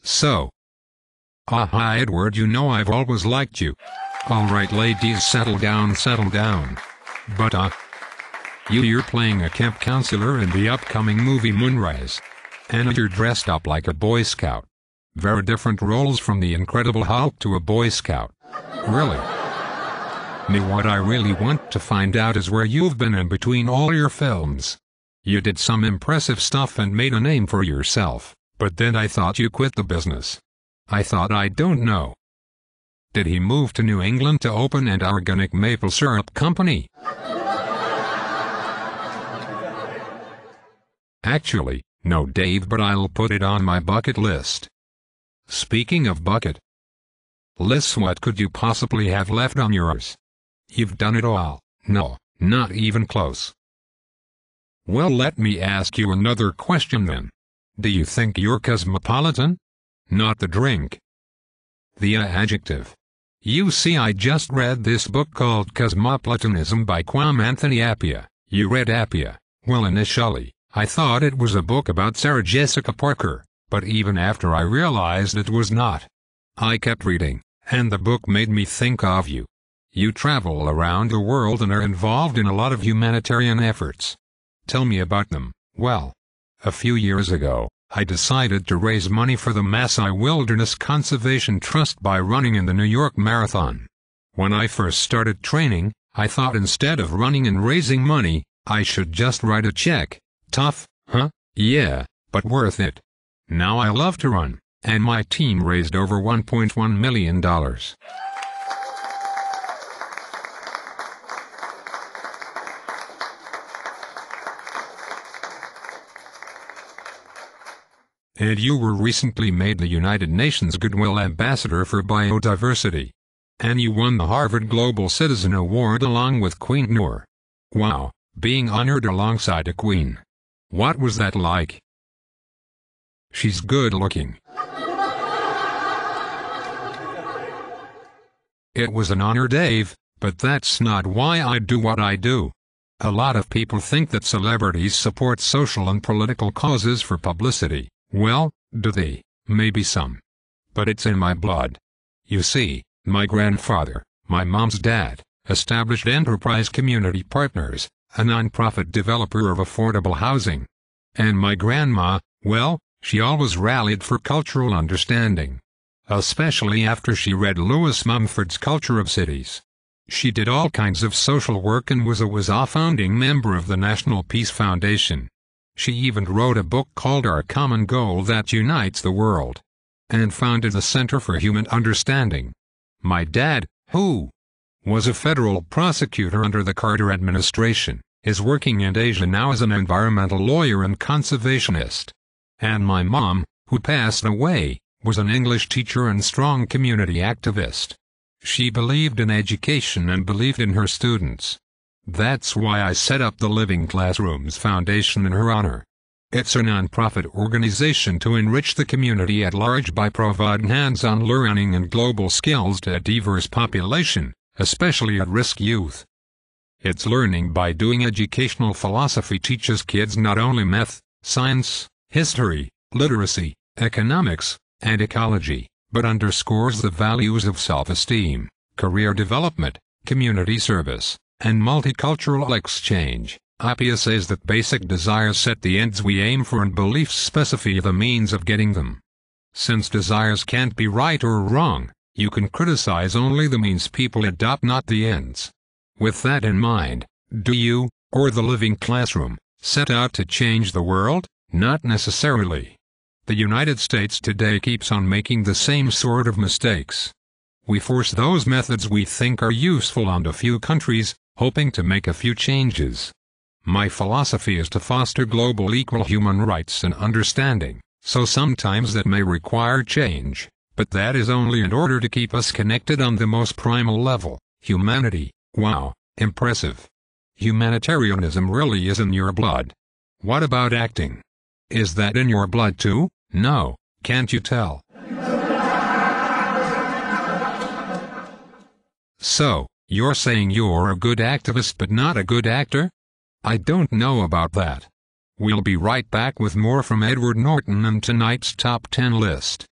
So. Aha, Edward, you know I've always liked you. Alright ladies, settle down, settle down. But you're playing a camp counselor in the upcoming movie Moonrise. And you're dressed up like a Boy Scout. Very different roles from the Incredible Hulk to a Boy Scout. Really? What I really want to find out is where you've been in between all your films. You did some impressive stuff and made a name for yourself, but then I thought you quit the business. I thought, I don't know. Did he move to New England to open an organic maple syrup company? Actually, no Dave, but I'll put it on my bucket list. Speaking of bucket lists, what could you possibly have left on yours? You've done it all. No, not even close. Well, let me ask you another question then. Do you think you're cosmopolitan? Not the drink. The adjective. You see, I just read this book called Cosmopolitanism by Kwame Anthony Appiah. You read Appiah? Well, initially, I thought it was a book about Sarah Jessica Parker, but even after I realized it was not. I kept reading, and the book made me think of you. You travel around the world and are involved in a lot of humanitarian efforts. Tell me about them. Well, a few years ago, I decided to raise money for the Maasai Wilderness Conservation Trust by running in the New York Marathon. When I first started training, I thought instead of running and raising money, I should just write a check. Tough, huh? Yeah, but worth it. Now I love to run, and my team raised over $1.1 million. And you were recently made the United Nations Goodwill Ambassador for Biodiversity. And you won the Harvard Global Citizen Award along with Queen Noor. Wow, being honored alongside a queen. What was that like? She's good looking. It was an honor, Dave, but that's not why I do what I do. A lot of people think that celebrities support social and political causes for publicity. Well, do they? Maybe some. But it's in my blood. You see, my grandfather, my mom's dad, established Enterprise Community Partners, a nonprofit developer of affordable housing. And my grandma, well, she always rallied for cultural understanding. Especially after she read Lewis Mumford's Culture of Cities. She did all kinds of social work and was a founding member of the National Peace Foundation. She even wrote a book called Our Common Goal That Unites the World. And founded the Center for Human Understanding. My dad, who was a federal prosecutor under the Carter administration, is working in Asia now as an environmental lawyer and conservationist. And my mom, who passed away, was an English teacher and strong community activist. She believed in education and believed in her students. That's why I set up the Living Classrooms Foundation in her honor. It's a nonprofit organization to enrich the community at large by providing hands-on learning and global skills to a diverse population, especially at-risk youth. Its learning by doing educational philosophy teaches kids not only math, science, history, literacy, economics, and ecology, but underscores the values of self-esteem, career development, community service, and multicultural exchange. Appiah says that basic desires set the ends we aim for and beliefs specify the means of getting them. Since desires can't be right or wrong, you can criticize only the means people adopt, not the ends. With that in mind, do you, or the Living Classroom, set out to change the world? Not necessarily. The United States today keeps on making the same sort of mistakes. We force those methods we think are useful onto few countries, hoping to make a few changes. My philosophy is to foster global equal human rights and understanding, so sometimes that may require change, but that is only in order to keep us connected on the most primal level, humanity. Wow, impressive. Humanitarianism really is in your blood. What about acting? Is that in your blood too? No, can't you tell? So, you're saying you're a good activist but not a good actor? I don't know about that. We'll be right back with more from Edward Norton and tonight's Top 10 list.